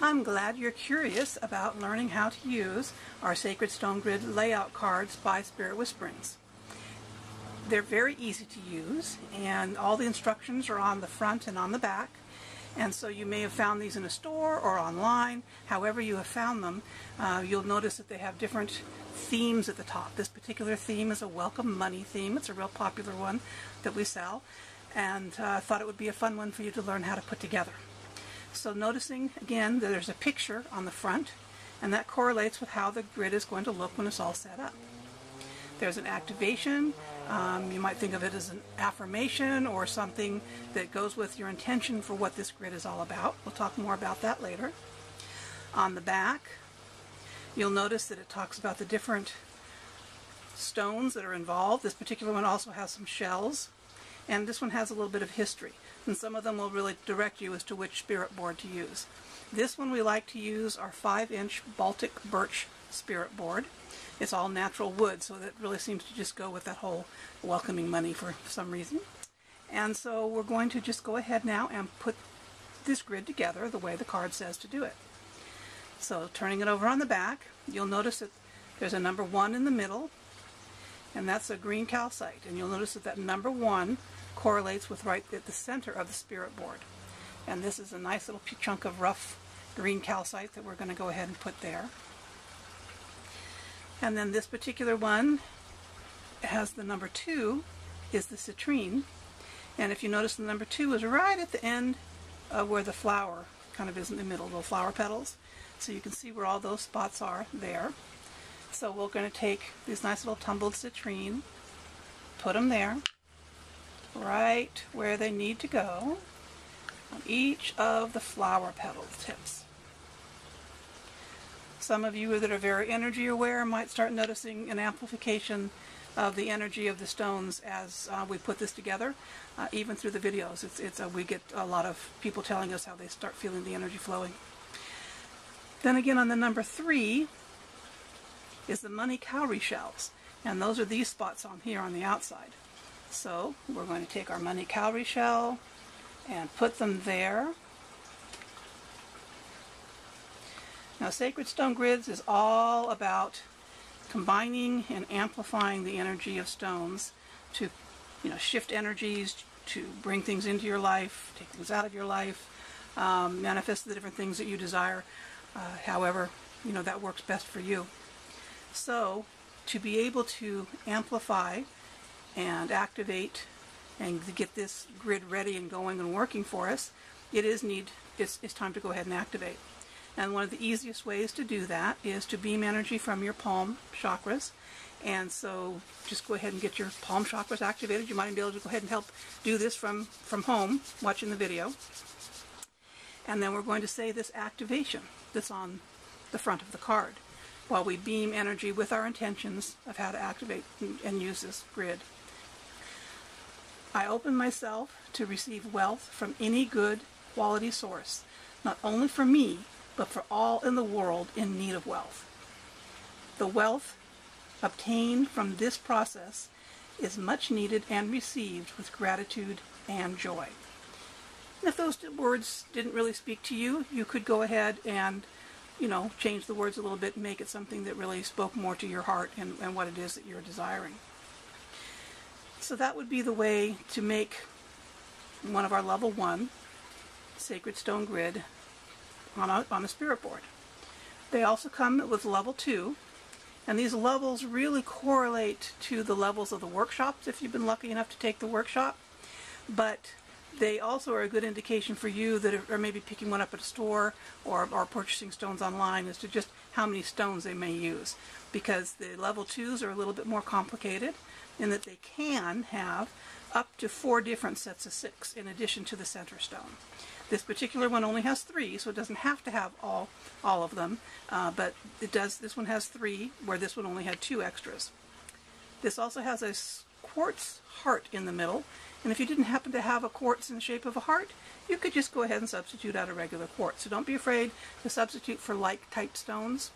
I'm glad you're curious about learning how to use our Sacred Stone Grid layout cards by Spirit Whisperings. They're very easy to use, and all the instructions are on the front and on the back. And so you may have found these in a store or online. However you have found them, you'll notice that they have different themes at the top. This particular theme is a welcome money theme. It's a real popular one that we sell, and I thought it would be a fun one for you to learn how to put together. So noticing again that there's a picture on the front, and that correlates with how the grid is going to look when it's all set up. There's an activation. You might think of it as an affirmation or something that goes with your intention for what this grid is all about. We'll talk more about that later. On the back, you'll notice that it talks about the different stones that are involved. This particular one also has some shells, and this one has a little bit of history. And some of them will really direct you as to which spirit board to use. This one we like to use our 5-inch Baltic birch spirit board. It's all natural wood, so that really seems to just go with that whole welcoming money for some reason. And so we're going to just go ahead now and put this grid together the way the card says to do it. So turning it over on the back, you'll notice that there's a number 1 in the middle, and that's a green calcite. And you'll notice that that number 1 correlates with right at the center of the spirit board. And this is a nice little chunk of rough green calcite that we're going to go ahead and put there. And then this particular one has the number 2 is the citrine. And if you notice, the number 2 is right at the end of where the flower kind of is in the middle, little flower petals. So you can see where all those spots are there. So we're going to take these nice little tumbled citrine, put them there, right where they need to go on each of the flower petal tips. Some of you that are very energy aware might start noticing an amplification of the energy of the stones as we put this together, even through the videos. We get a lot of people telling us how they start feeling the energy flowing. Then again, on the number 3 is the money cowrie shells, and those are these spots on here on the outside. So we're going to take our money cowrie shell and put them there. Now, Sacred Stone Grids is all about combining and amplifying the energy of stones to, shift energies, to bring things into your life, take things out of your life, manifest the different things that you desire. However, that works best for you. So, to be able to amplify and activate and to get this grid ready and going and working for us, it's time to go ahead and activate. And one of the easiest ways to do that is to beam energy from your palm chakras. And so just go ahead and get your palm chakras activated. You might be able to go ahead and help do this from home, watching the video. And then we're going to say this activation that's on the front of the card, while we beam energy with our intentions of how to activate and use this grid. I open myself to receive wealth from any good quality source, not only for me, but for all in the world in need of wealth. The wealth obtained from this process is much needed and received with gratitude and joy. And if those words didn't really speak to you, you could go ahead and change the words a little bit and make it something that really spoke more to your heart and what it is that you're desiring. So that would be the way to make one of our level 1 Sacred Stone Grid on a spirit board. They also come with level 2, and these levels really correlate to the levels of the workshops if you've been lucky enough to take the workshop. But they also are a good indication for you that are maybe picking one up at a store or purchasing stones online as to just how many stones they may use, because the level 2s are a little bit more complicated in that they can have up to 4 different sets of 6 in addition to the center stone. This particular one only has 3, so it doesn't have to have all of them, but it does. This one has 3, where this one only had 2 extras. This also has a quartz heart in the middle, and if you didn't happen to have a quartz in the shape of a heart, you could just go ahead and substitute out a regular quartz. So don't be afraid to substitute for like-type stones.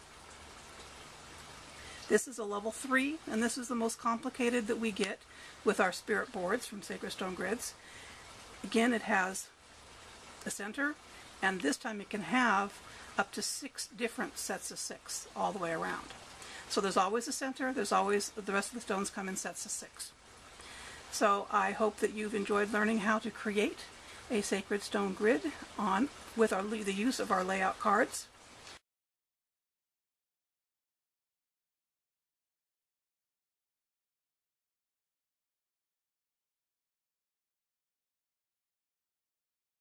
This is a level 3, and this is the most complicated that we get with our spirit boards from Sacred Stone Grids. Again, it has a center, and this time it can have up to 6 different sets of 6 all the way around. So there's always a center, there's always, the rest of the stones come in sets of 6. So I hope that you've enjoyed learning how to create a sacred stone grid with the use of our layout cards.